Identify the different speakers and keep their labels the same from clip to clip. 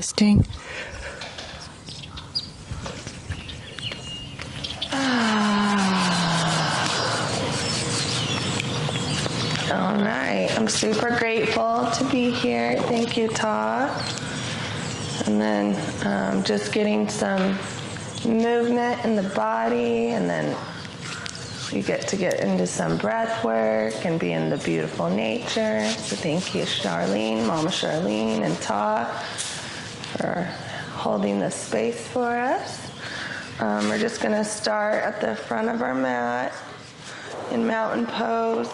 Speaker 1: Resting. All right, I'm super grateful to be here. Thank you, Ta. And then just getting some movement in the body, and then you get to get into some breath work and be in the beautiful nature. So thank you, Charlene, Mama Charlene, and Ta for holding the space for us. We're just going to start at the front of our mat in mountain pose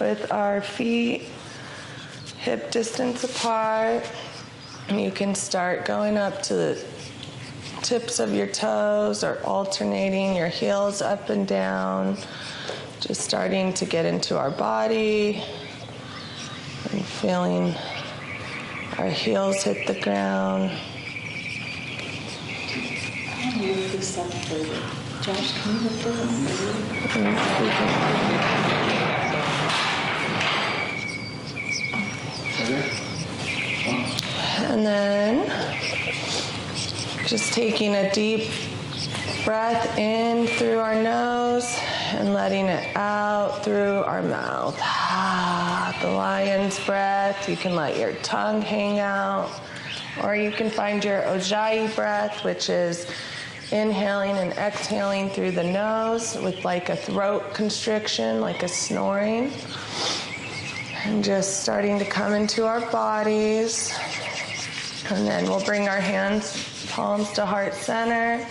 Speaker 1: with our feet hip distance apart. And you can start going up to the tips of your toes or alternating your heels up and down, just starting to get into our body and feeling our heels hit the ground.
Speaker 2: I'll move this up further. Josh, can you lift it up further?
Speaker 1: And then just taking a deep breath in through our nose and letting it out through our mouth. The lion's breath. You can let your tongue hang out, or you can find your Ujjayi breath, which is inhaling and exhaling through the nose with like a throat constriction, like a snoring. And just starting to come into our bodies. And then we'll bring our hands, palms to heart center,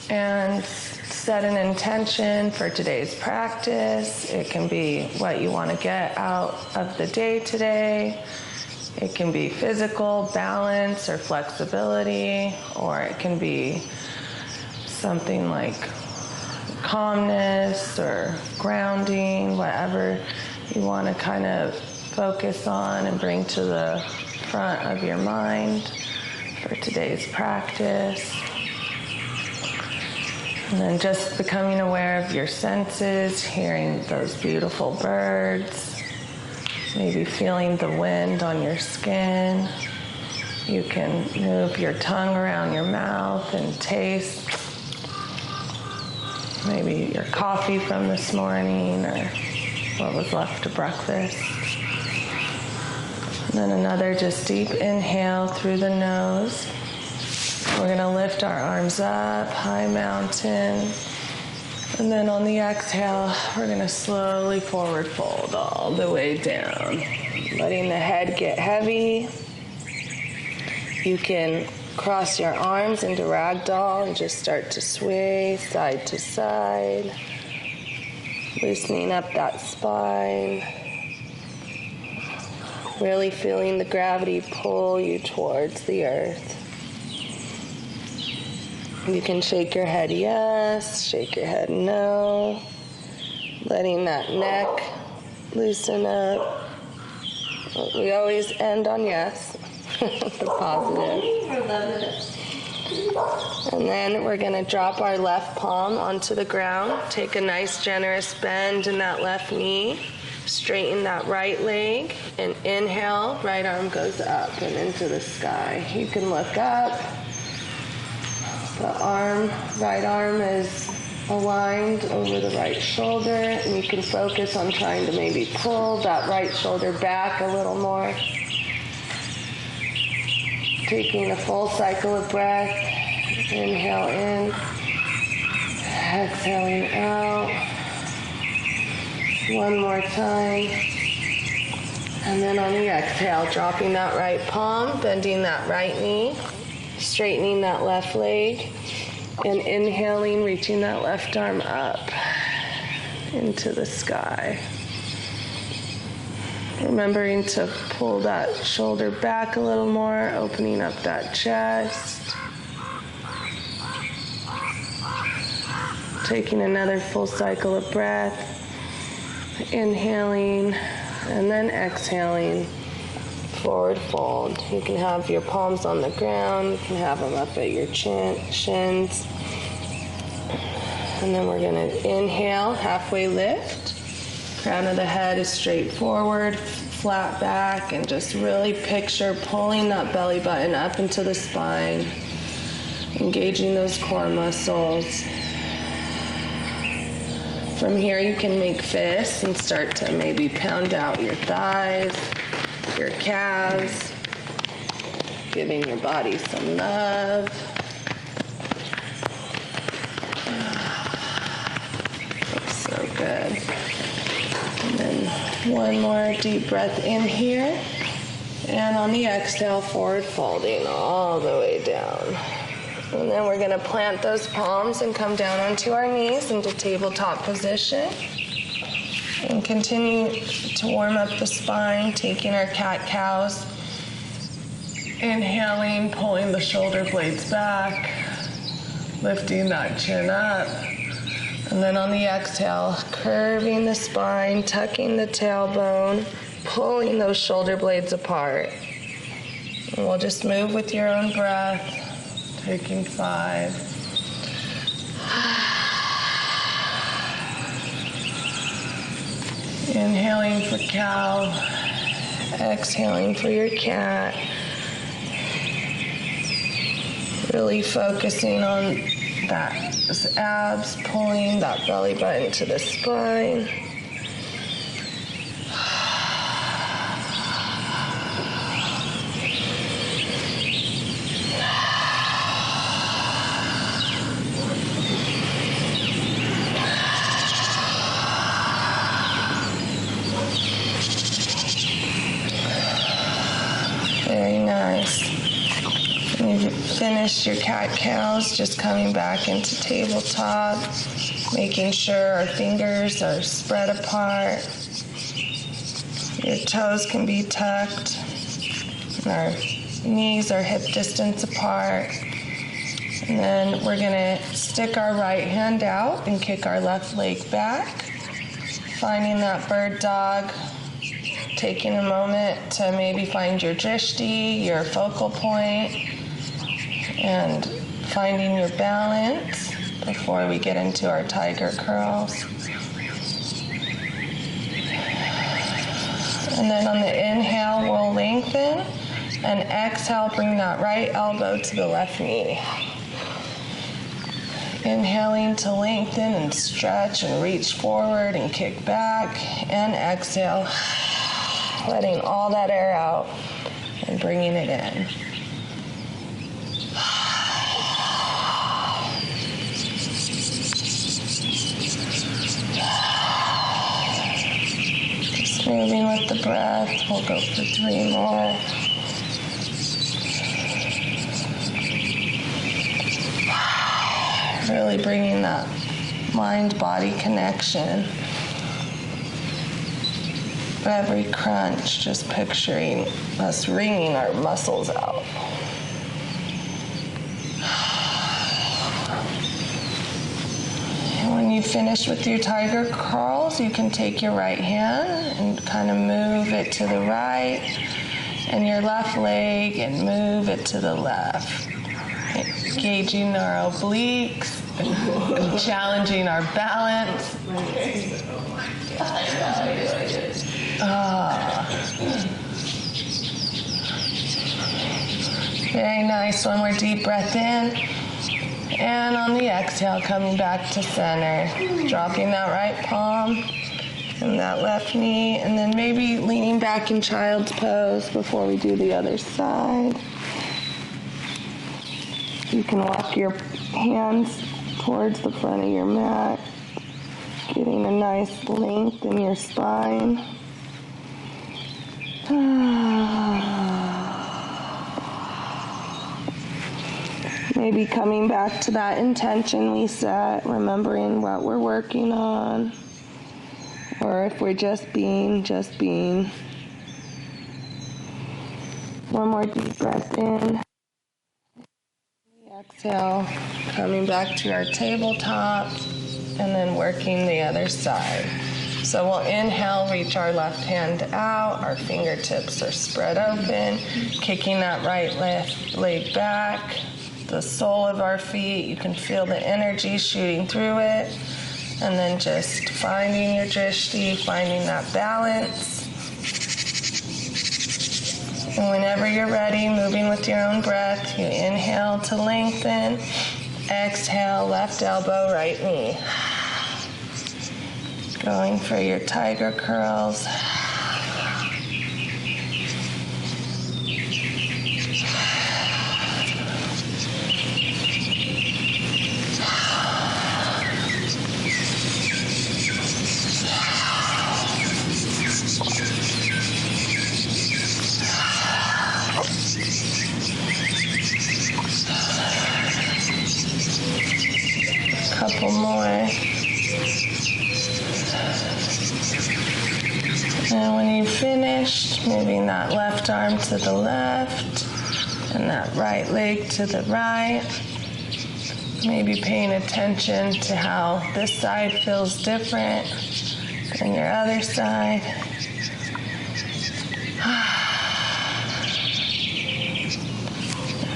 Speaker 1: and set an intention for today's practice. It can be what you want to get out of the day today. It can be physical balance or flexibility, or it can be something like calmness or grounding, whatever you want to kind of focus on and bring to the front of your mind for today's practice. And then just becoming aware of your senses, hearing those beautiful birds, maybe feeling the wind on your skin. You can move your tongue around your mouth and taste maybe your coffee from this morning or what was left to breakfast. And then another just deep inhale through the nose. We're going to lift our arms up, high mountain. And then on the exhale, we're going to slowly forward fold all the way down, letting the head get heavy. You can cross your arms into ragdoll and just start to sway side to side, loosening up that spine, really feeling the gravity pull you towards the earth. You can shake your head yes, shake your head no, letting that neck loosen up. We always end on yes, the positive. And then we're going to drop our left palm onto the ground, take a nice generous bend in that left knee, straighten that right leg, and inhale, right arm goes up and into the sky. You can look up. The right arm is aligned over the right shoulder, and you can focus on trying to maybe pull that right shoulder back a little more. Taking a full cycle of breath, inhale in, exhaling out. One more time. And then on the exhale, dropping that right palm, bending that right knee, straightening that left leg, and inhaling, reaching that left arm up into the sky. Remembering to pull that shoulder back a little more, opening up that chest. Taking another full cycle of breath, inhaling, and then exhaling. Forward fold. You can have your palms on the ground. You can have them up at your shins. And then we're going to inhale, halfway lift. Crown of the head is straight forward. flat back and just really picture pulling that belly button up into the spine, engaging those core muscles. From here, you can make fists and start to maybe pound out your thighs, your calves, giving your body some love. So good. And then one more deep breath in here. And on the exhale, forward folding all the way down. And then we're going to plant those palms and come down onto our knees into tabletop position. And continue to warm up the spine, taking our cat-cows. Inhaling, pulling the shoulder blades back, lifting that chin up. And then on the exhale, curving the spine, tucking the tailbone, pulling those shoulder blades apart. And we'll just move with your own breath. Taking 5. Inhaling for cow. Exhaling for your cat. Really focusing on those abs, pulling that belly button to the spine. Very nice. When you finish your cat-cows, just coming back into tabletop, making sure our fingers are spread apart. Your toes can be tucked. And our knees are hip distance apart. And then we're going to stick our right hand out and kick our left leg back, finding that bird dog. Taking a moment to maybe find your drishti, your focal point, and finding your balance before we get into our tiger curls. And then on the inhale, we'll lengthen, and exhale, bring that right elbow to the left knee. Inhaling to lengthen and stretch and reach forward and kick back, and exhale. Letting all that air out and bringing it in. Just moving with the breath. We'll go for 3 more. Really bringing that mind-body connection. Every crunch, just picturing us wringing our muscles out. And when you finish with your tiger curls, you can take your right hand and kind of move it to the right, and your left leg and move it to the left. Engaging our obliques, challenging our balance. Very nice. One more deep breath in. And on the exhale, coming back to center. Dropping that right palm and that left knee. And then maybe leaning back in child's pose before we do the other side. You can walk your hands towards the front of your mat. Getting a nice length in your spine. Maybe coming back to that intention we set, remembering what we're working on. Or if we're just being. One more deep breath in. Exhale, coming back to our tabletop. And then working the other side. So we'll inhale, reach our left hand out, our fingertips are spread open, kicking that right left leg back, the sole of our feet, you can feel the energy shooting through it, and then just finding your drishti, finding that balance. And whenever you're ready, moving with your own breath, you inhale to lengthen. Exhale, left elbow, right knee. Going for your tiger curls. Couple more. And when you've finished, moving that left arm to the left and that right leg to the right. Maybe paying attention to how this side feels different than your other side.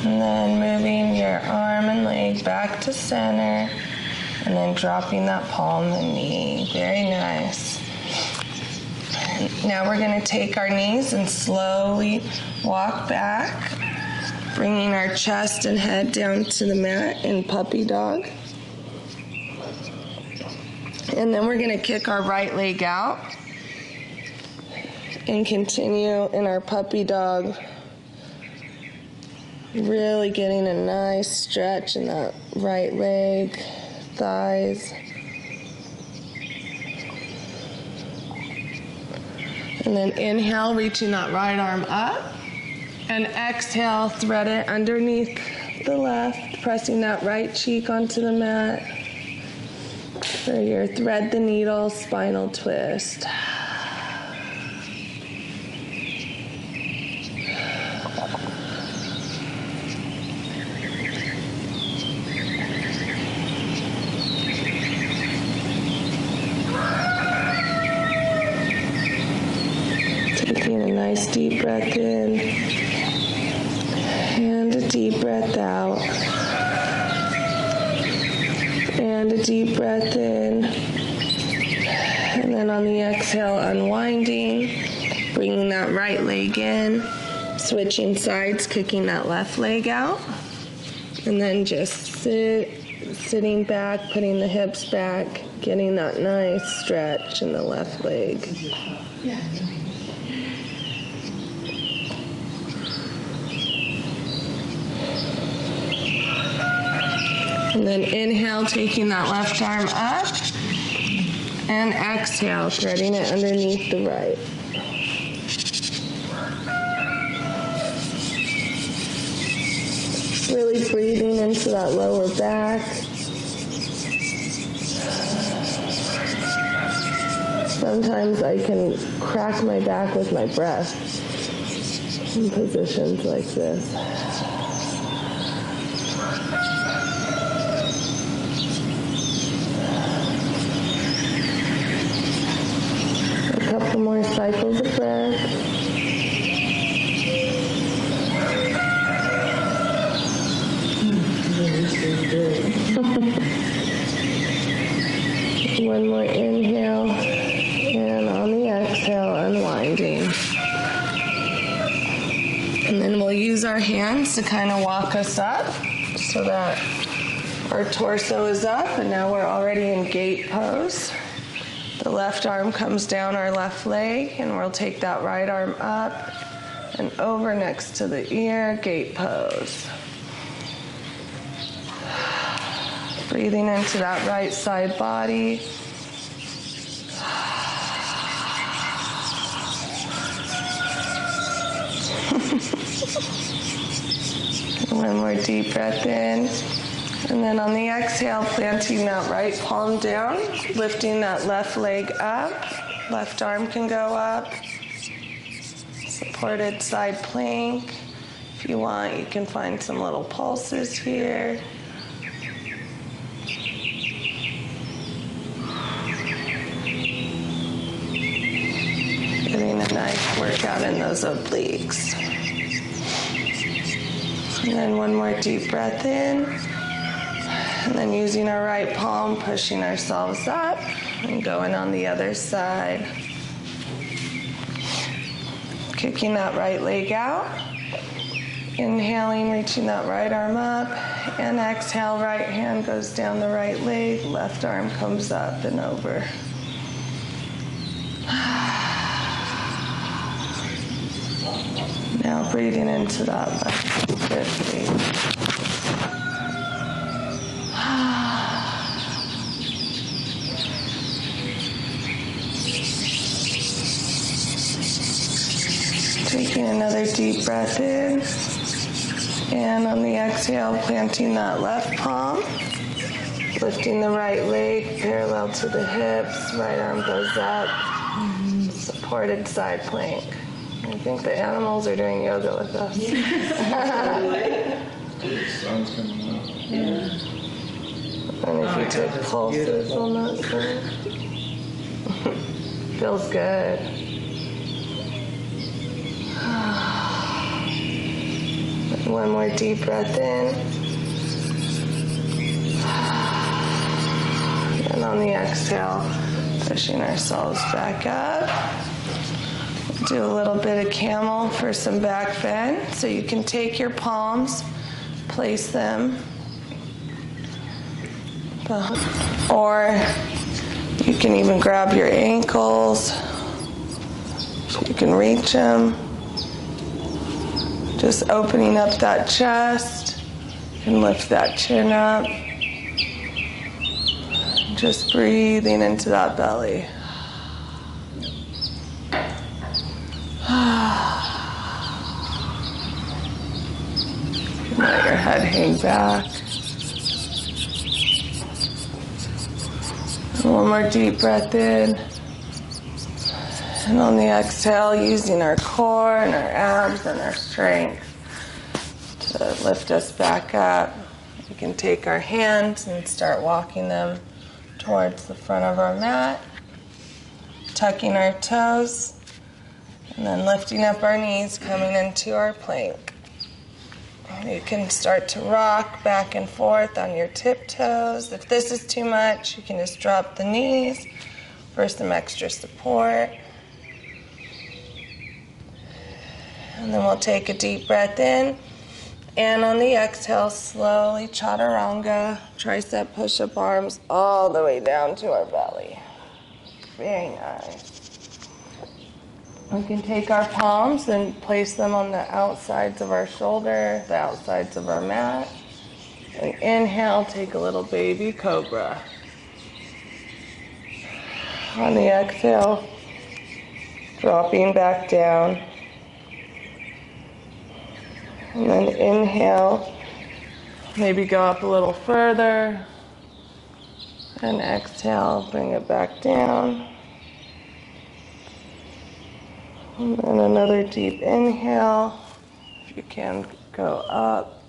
Speaker 1: And then moving your arm and leg back to center. And then dropping that palm and knee. Very nice. Now we're going to take our knees and slowly walk back, bringing our chest and head down to the mat in puppy dog. And then we're going to kick our right leg out and continue in our puppy dog. Really getting a nice stretch in that right leg. Thighs. And then inhale, reaching that right arm up. And exhale, thread it underneath the left, pressing that right cheek onto the mat for your thread the needle spinal twist. Taking a nice deep breath in and a deep breath out and a deep breath in, and then on the exhale unwinding, bringing that right leg in, switching sides, kicking that left leg out, and then just sitting back, putting the hips back, getting that nice stretch in the left leg.
Speaker 2: Yeah.
Speaker 1: And then inhale, taking that left arm up, and exhale, threading it underneath the right. Really breathing into that lower back. Sometimes I can crack my back with my breath in positions like this. A couple more cycles of breath. One more inhale, and on the exhale, unwinding. And then we'll use our hands to kind of walk us up so that our torso is up, and now we're already in gate pose. The left arm comes down our left leg, and we'll take that right arm up and over next to the ear, gate pose. Breathing into that right side body. One more deep breath in. And then on the exhale, planting that right palm down, lifting that left leg up. Left arm can go up. Supported side plank. If you want, you can find some little pulses here. Getting a nice workout in those obliques. And then one more deep breath in. And then using our right palm, pushing ourselves up and going on the other side. Kicking that right leg out. Inhaling, reaching that right arm up. And exhale, right hand goes down the right leg. Left arm comes up and over. Now breathing into that left rib cage. Taking another deep breath in. And on the exhale, planting that left palm. Lifting the right leg parallel to the hips. Right arm goes up. Supported side plank. I think the animals are doing yoga with us.
Speaker 3: The sun's coming up.
Speaker 2: Yeah.
Speaker 1: And if you take pulses on that side. Feels good. One more deep breath in. And on the exhale, pushing ourselves back up. Do a little bit of camel for some back bend. So you can take your palms, place them, or you can even grab your ankles. You can reach them. Just opening up that chest. You can lift that chin up. Just breathing into that belly. Let your head hang back. And one more deep breath in. And on the exhale, using our core and our abs and our strength to lift us back up. We can take our hands and start walking them towards the front of our mat, tucking our toes, and then lifting up our knees, coming into our plank. You can start to rock back and forth on your tiptoes. If this is too much, you can just drop the knees for some extra support. And then we'll take a deep breath in. And on the exhale, slowly chaturanga, tricep push-up arms all the way down to our belly. Very nice. We can take our palms and place them on the outsides of our shoulder, the outsides of our mat. And inhale, take a little baby cobra. On the exhale, dropping back down. And then inhale, maybe go up a little further. And exhale, bring it back down. And then another deep inhale. If you can go up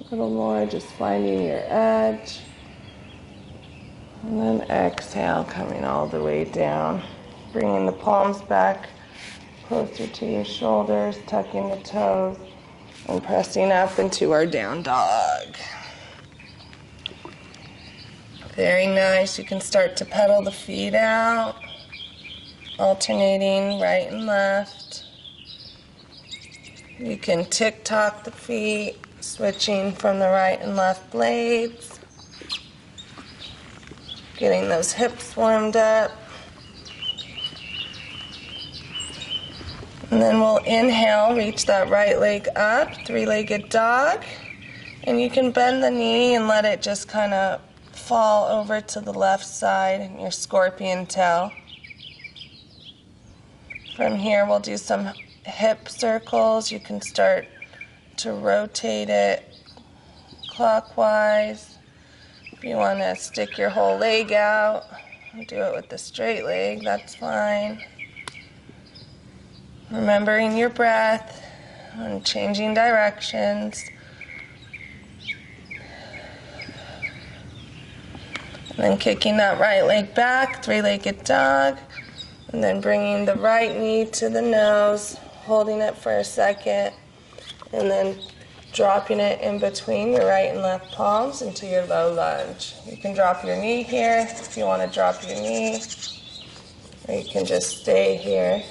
Speaker 1: a little more, just finding your edge. And then exhale, coming all the way down. Bringing the palms back closer to your shoulders, tucking the toes, and pressing up into our down dog. Very nice. You can start to pedal the feet out, alternating right and left. You can tick-tock the feet, switching from the right and left blades. Getting those hips warmed up. And then we'll inhale, reach that right leg up, three-legged dog. And you can bend the knee and let it just kind of fall over to the left side in your scorpion tail. From here, we'll do some hip circles. You can start to rotate it clockwise. If you want to stick your whole leg out, do it with the straight leg, that's fine. Remembering your breath and changing directions. And then kicking that right leg back, three-legged dog. And then bringing the right knee to the nose, holding it for a second. And then dropping it in between your right and left palms into your low lunge. You can drop your knee here if you want to drop your knee. Or you can just stay here.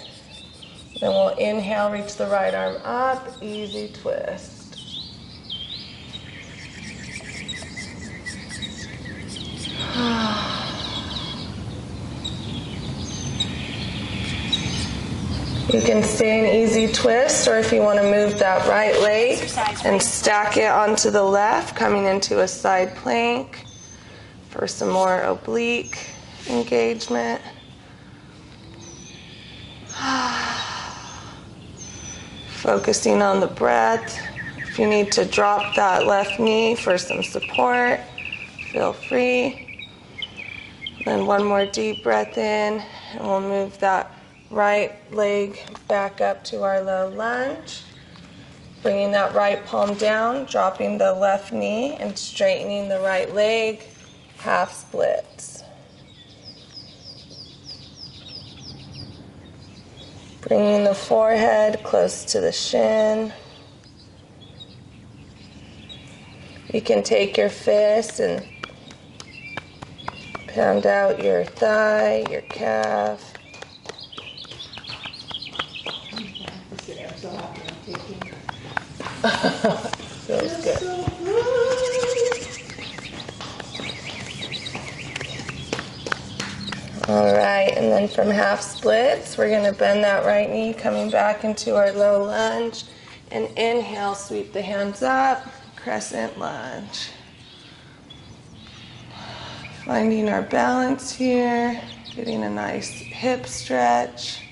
Speaker 1: Then we'll inhale, reach the right arm up, easy twist. You can stay in easy twist, or if you want to move that right leg and stack it onto the left, coming into a side plank for some more oblique engagement. Focusing on the breath. If you need to drop that left knee for some support, feel free. Then one more deep breath in, and we'll move that right leg back up to our low lunge. Bringing that right palm down, dropping the left knee, and straightening the right leg, half splits. Bringing the forehead close to the shin. You can take your fists and pound out your thigh, your calf. Feels good. All right, and then from half splits, we're going to bend that right knee, coming back into our low lunge. And inhale, sweep the hands up, crescent lunge. Finding our balance here, getting a nice hip stretch.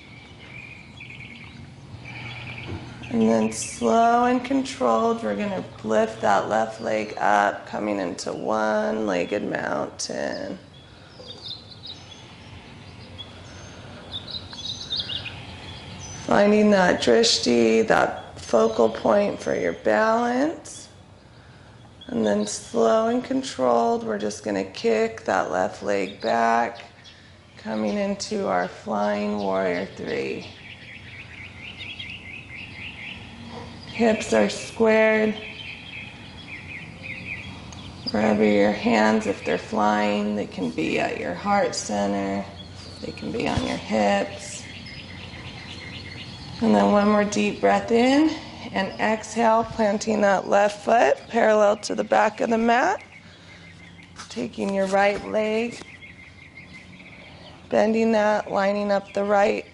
Speaker 1: And then slow and controlled, we're going to lift that left leg up, coming into one-legged mountain. Finding that drishti, that focal point for your balance. And then slow and controlled, we're just going to kick that left leg back, coming into our flying warrior 3. Hips are squared. Wherever your hands, if they're flying, they can be at your heart center. They can be on your hips. And then one more deep breath in. And exhale, planting that left foot parallel to the back of the mat. Taking your right leg, bending that, lining up the right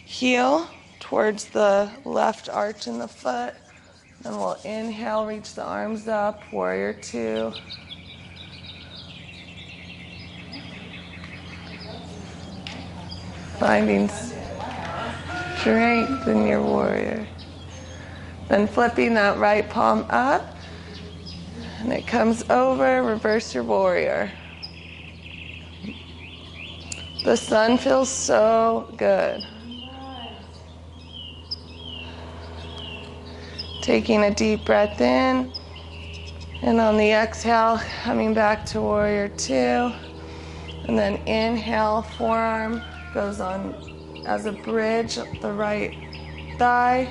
Speaker 1: heel towards the left arch in the foot. Then we'll inhale, reach the arms up, warrior 2. Finding strength in your warrior. Then flipping that right palm up, and it comes over, reverse your warrior. The sun feels so good. Taking a deep breath in, and on the exhale, coming back to warrior 2. And then inhale, forearm goes on as a bridge, the right thigh.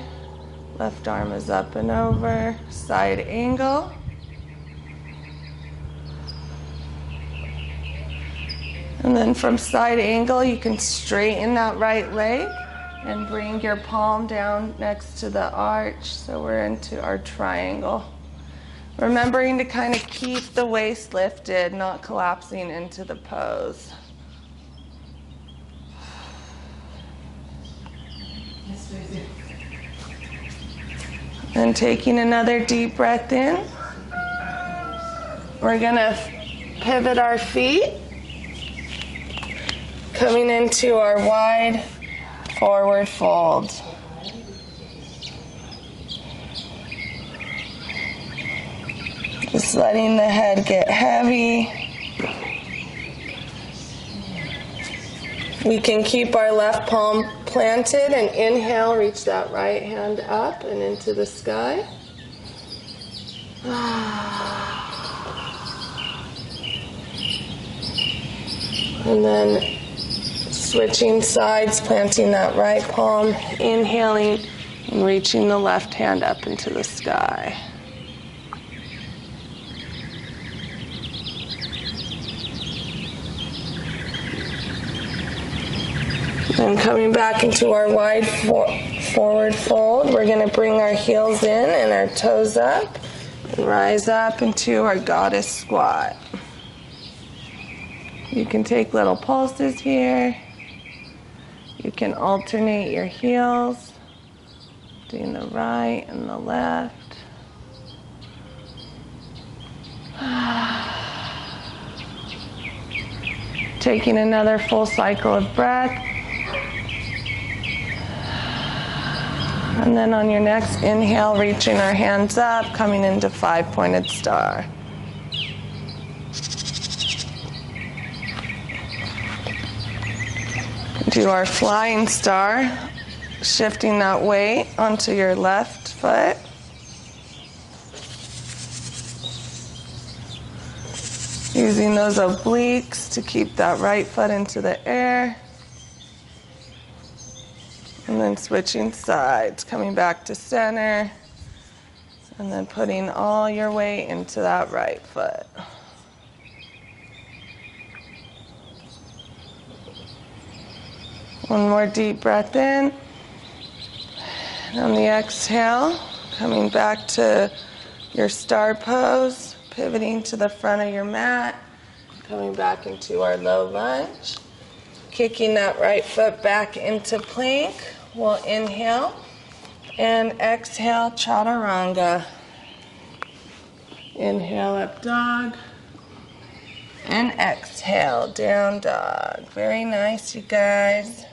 Speaker 1: Left arm is up and over, side angle. And then from side angle, you can straighten that right leg and bring your palm down next to the arch. So we're into our triangle. Remembering to kind of keep the waist lifted, not collapsing into the pose. And taking another deep breath in. We're gonna pivot our feet, coming into our wide forward fold. Just letting the head get heavy. We can keep our left palm planted and inhale, reach that right hand up and into the sky. And then switching sides, planting that right palm, inhaling and reaching the left hand up into the sky. And coming back into our wide forward fold. We're going to bring our heels in and our toes up and rise up into our goddess squat. You can take little pulses here. You can alternate your heels, doing the right and the left. Taking another full cycle of breath. And then on your next inhale, reaching our hands up, coming into five-pointed star. Do our flying star, shifting that weight onto your left foot. Using those obliques to keep that right foot into the air. And then switching sides, coming back to center. And then putting all your weight into that right foot. One more deep breath in. And on the exhale, coming back to your star pose. Pivoting to the front of your mat, coming back into our low lunge. Kicking that right foot back into plank. We'll inhale and exhale chaturanga. Inhale up dog and exhale down dog. Very nice, you guys.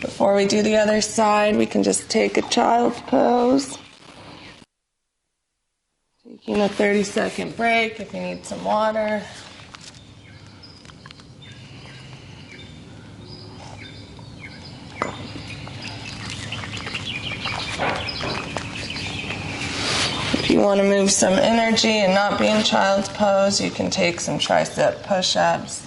Speaker 1: Before we do the other side, we can just take a child's pose. Taking a 30-second break if you need some water. If you want to move some energy and not be in child's pose, you can take some tricep push-ups.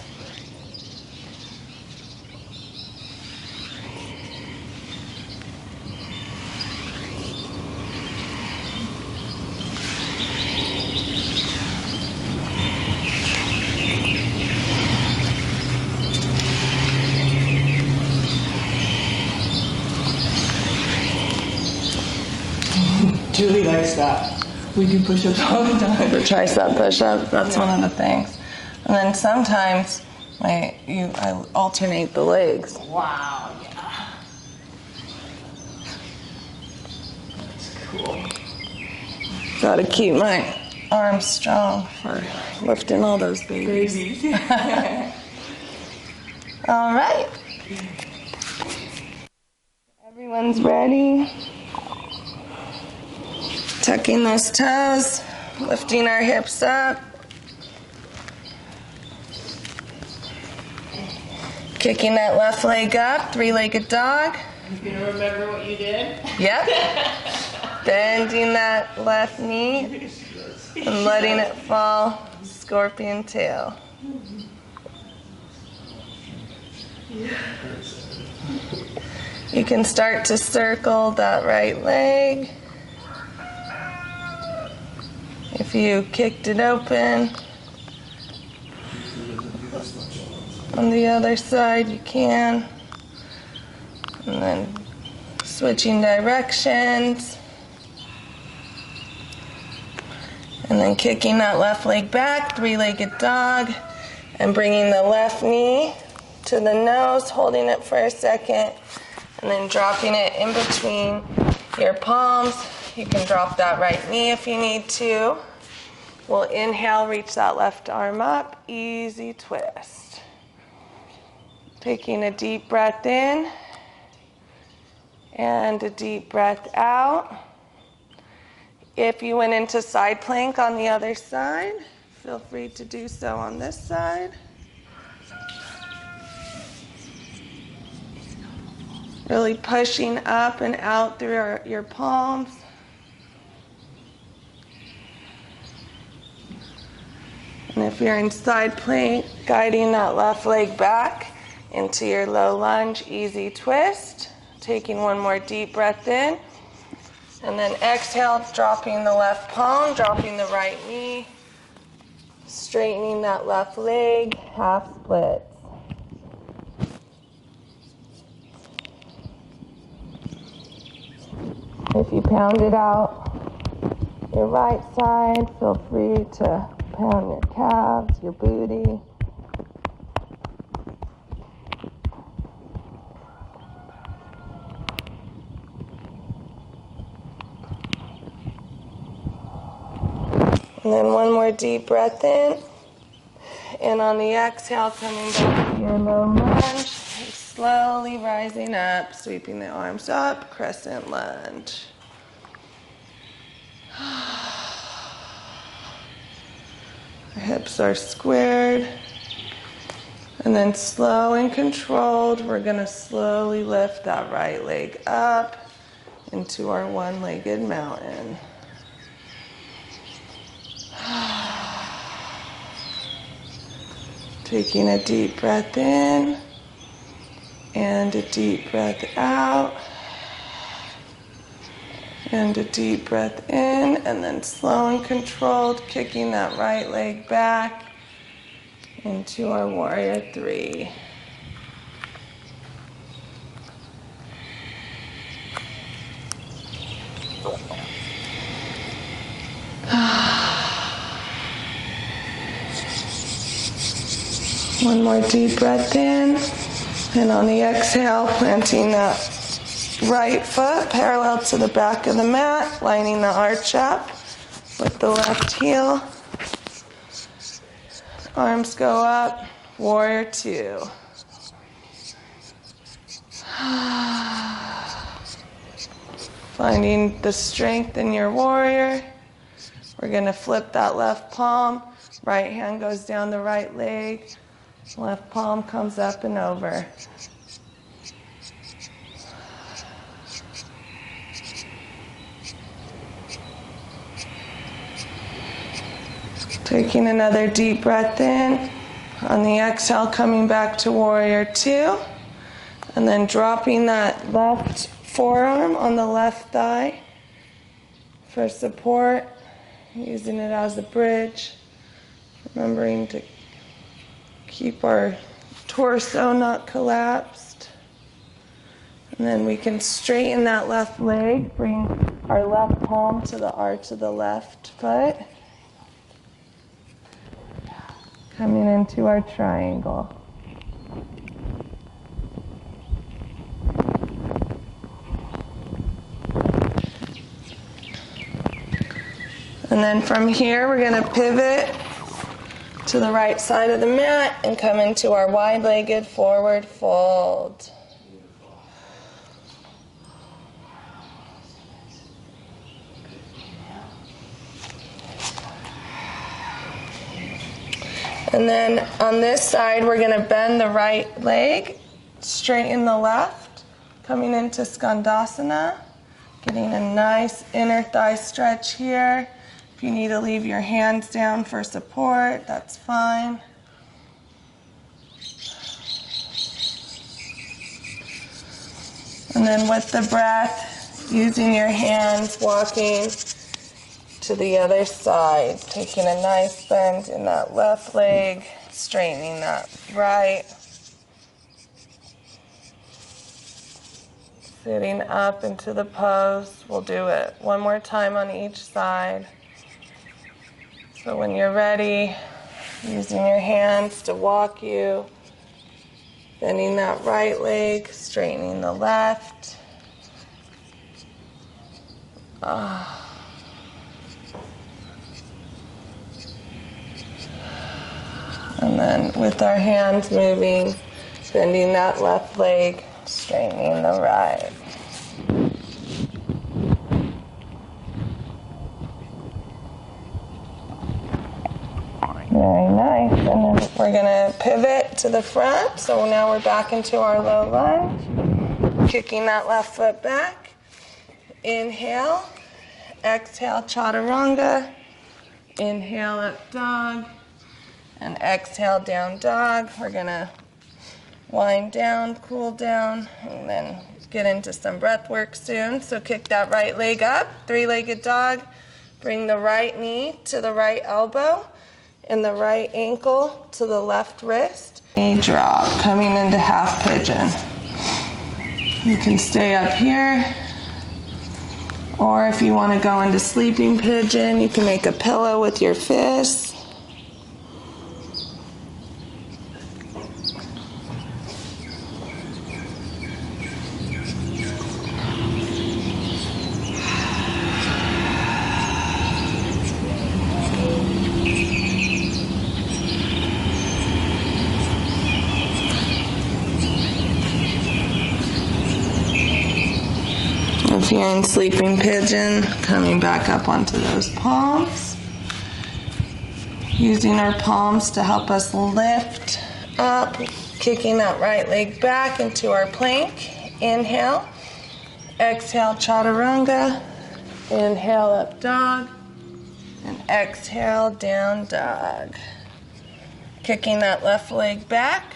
Speaker 2: Julie likes that. We do push-ups all the time.
Speaker 1: The tricep push-up, that's one of the things. And then sometimes I alternate the legs.
Speaker 2: Wow, yeah. That's cool.
Speaker 1: Gotta keep my arms strong for lifting all those babies. All right. Everyone's ready. Tucking those toes, lifting our hips up. Kicking that left leg up, three-legged dog.
Speaker 2: You gonna remember what you did?
Speaker 1: Yep. Bending that left knee and letting it fall, scorpion tail. You can start to circle that right leg. If you kicked it open, on the other side you can. And then switching directions. And then kicking that left leg back, three-legged dog, and bringing the left knee to the nose, holding it for a second, and then dropping it in between your palms. You can drop that right knee if you need to. We'll inhale, reach that left arm up, easy twist. Taking a deep breath in and a deep breath out. If you went into side plank on the other side, feel free to do so on this side. Really pushing up and out through your palms. And if you're in side plank, guiding that left leg back into your low lunge, easy twist. Taking one more deep breath in. And then exhale, dropping the left palm, dropping the right knee. Straightening that left leg, half split. If you pounded out your right side, feel free to pound your calves, your booty. And then one more deep breath in. And on the exhale, coming back to your low lunge, slowly rising up, sweeping the arms up, crescent lunge. Our hips are squared. And then slow and controlled, we're going to slowly lift that right leg up into our one-legged mountain. Taking a deep breath in and a deep breath out and a deep breath in, and then slow and controlled, kicking that right leg back into our warrior three. One more deep breath in, and on the exhale, planting that right foot parallel to the back of the mat, lining the arch up with the left heel. Arms go up, warrior two. Finding the strength in your warrior. We're going to flip that left palm. Right hand goes down the right leg. Left palm comes up and over. Taking another deep breath in. On the exhale, coming back to warrior two. And then dropping that left forearm on the left thigh for support. Using it as a bridge. Remembering to keep our torso not collapsed. And then we can straighten that left leg, bring our left palm to the arch of the left foot. Coming into our triangle. And then from here, we're going to pivot to the right side of the mat and come into our wide-legged forward fold. And then on this side, we're going to bend the right leg, straighten the left, coming into Skandasana, getting a nice inner thigh stretch here. If you need to leave your hands down for support, that's fine. And then with the breath, using your hands, walking to the other side, taking a nice bend in that left leg, straightening that right. Sitting up into the pose. We'll do it one more time on each side. So when you're ready, using your hands to walk you, bending that right leg, straightening the left. And then with our hands moving, bending that left leg, straightening the right. Very nice. And then we're going to pivot to the front. So now we're back into our low lunge. Kicking that left foot back. Inhale. Exhale, chaturanga. Inhale, up dog. And exhale, down dog. We're going to wind down, cool down, and then get into some breath work soon. So kick that right leg up, three-legged dog. Bring the right knee to the right elbow and the right ankle to the left wrist. Knee drop, coming into half pigeon. You can stay up here Or if you want to go into sleeping pigeon, you can make a pillow with your fists. If you're in sleeping pigeon, coming back up onto those palms. Using our palms to help us lift up, kicking that right leg back into our plank. Inhale. Exhale, chaturanga. Inhale, up dog. And exhale, down dog. Kicking that left leg back.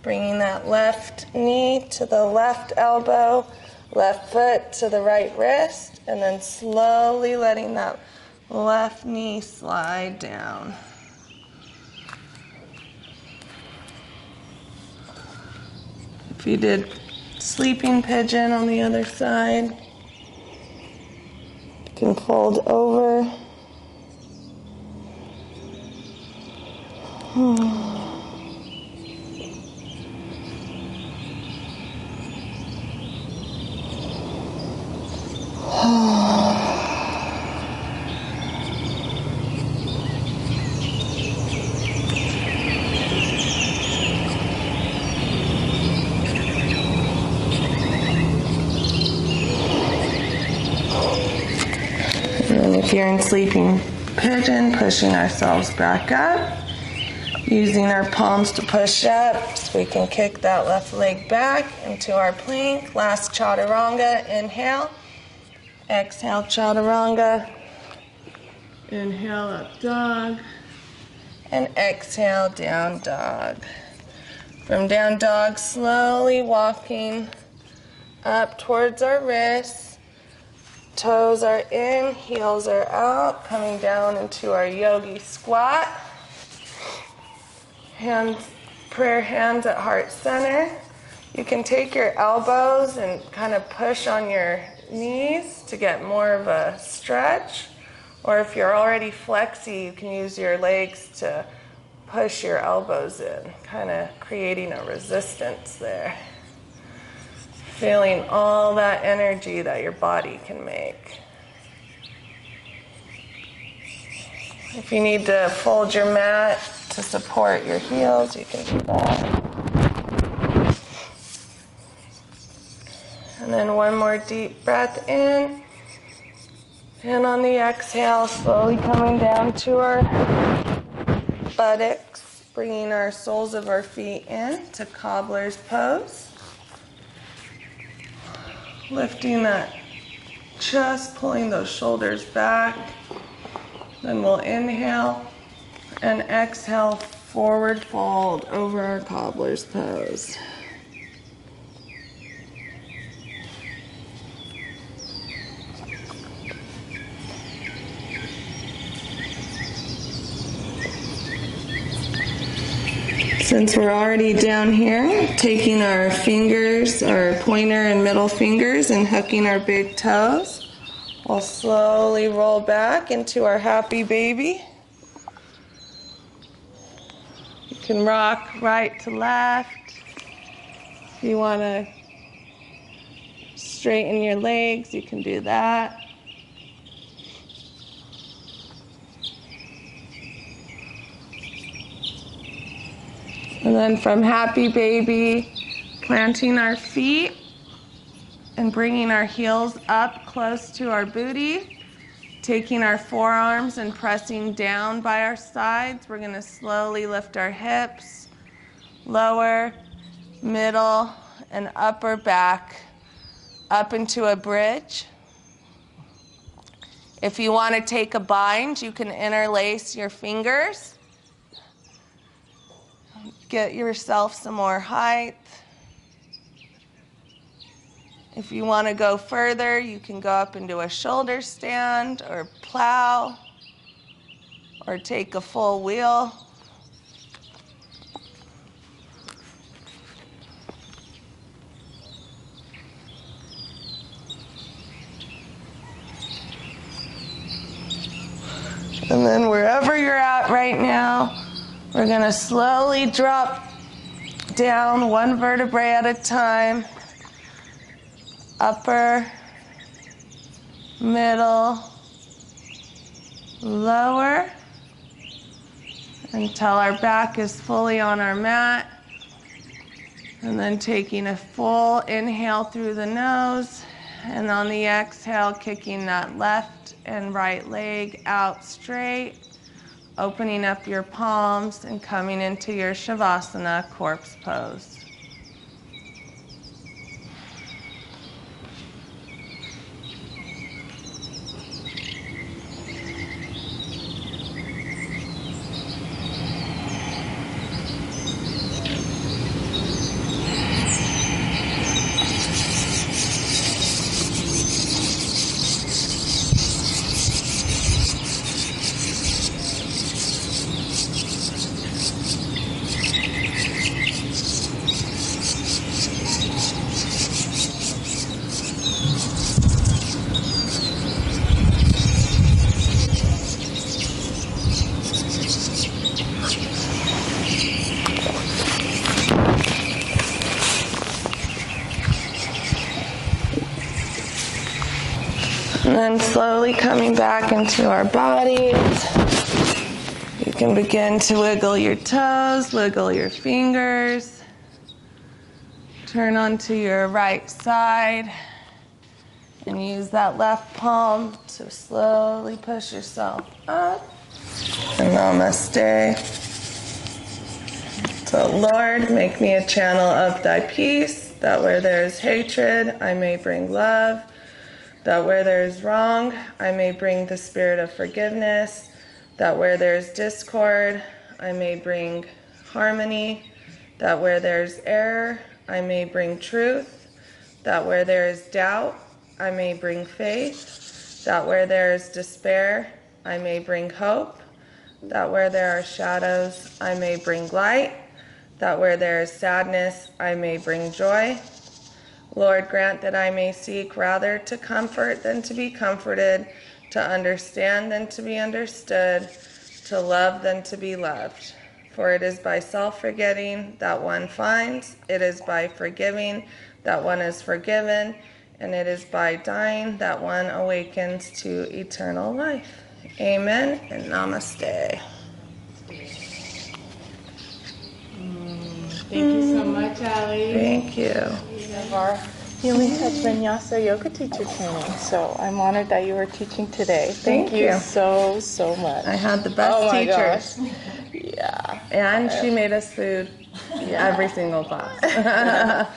Speaker 1: Bringing that left knee to the left elbow. Left foot to the right wrist, and then slowly letting that left knee slide down. If you did sleeping pigeon on the other side, you can fold over. And if you're in sleeping pigeon, pushing ourselves back up, using our palms to push up so we can kick that left leg back into our plank. Last chaturanga, inhale. Exhale, chaturanga. Inhale, up dog. And exhale, down dog. From down dog, slowly walking up towards our wrists. Toes are in, heels are out, coming down into our yogi squat. Hands, prayer hands at heart center. You can take your elbows and kind of push on your knees to get more of a stretch. Or if you're already flexy, you can use your legs to push your elbows in, kind of creating a resistance there. Feeling all that energy that your body can make. If you need to fold your mat to support your heels, you can do that. And then one more deep breath in. And on the exhale, slowly coming down to our buttocks, bringing our soles of our feet in to cobbler's pose. Lifting that chest, pulling those shoulders back. Then we'll inhale and exhale, forward fold over our cobbler's pose. Since we're already down here, taking our fingers, our pointer and middle fingers, and hooking our big toes, we'll slowly roll back into our happy baby. You can rock right to left. If you want to straighten your legs, you can do that. And then from happy baby, planting our feet and bringing our heels up close to our booty, taking our forearms and pressing down by our sides. We're going to slowly lift our hips, lower, middle, and upper back up into a bridge. If you want to take a bind, you can interlace your fingers. Get yourself some more height. If you want to go further, you can go up into a shoulder stand or plow or take a full wheel. And then wherever you're at right now, we're going to slowly drop down one vertebrae at a time. Upper, middle, lower, until our back is fully on our mat. And then taking a full inhale through the nose, and on the exhale, kicking that left and right leg out straight, opening up your palms and coming into your Shavasana corpse pose. And then slowly coming back into our bodies. You can begin to wiggle your toes, wiggle your fingers. Turn onto your right side and use that left palm to slowly push yourself up. And namaste. So Lord, make me a channel of thy peace, that where there is hatred, I may bring love. That where there is wrong, I may bring the spirit of forgiveness. That where there is discord, I may bring harmony. That where there is error, I may bring truth. That where there is doubt, I may bring faith. That where there is despair, I may bring hope. That where there are shadows, I may bring light. That where there is sadness, I may bring joy. Lord, grant that I may seek rather to comfort than to be comforted, to understand than to be understood, to love than to be loved. For it is by self-forgetting that one finds, it is by forgiving that one is forgiven, and it is by dying that one awakens to eternal life. Amen and namaste.
Speaker 2: Thank you so much, Allie.
Speaker 1: Thank you.
Speaker 2: Of our Healing Touch Vinyasa Yoga Teacher Training. So I'm honored that you were teaching today. Thank you so much.
Speaker 1: I had the best teachers.
Speaker 2: Gosh. Yeah.
Speaker 1: And she made us food every single class.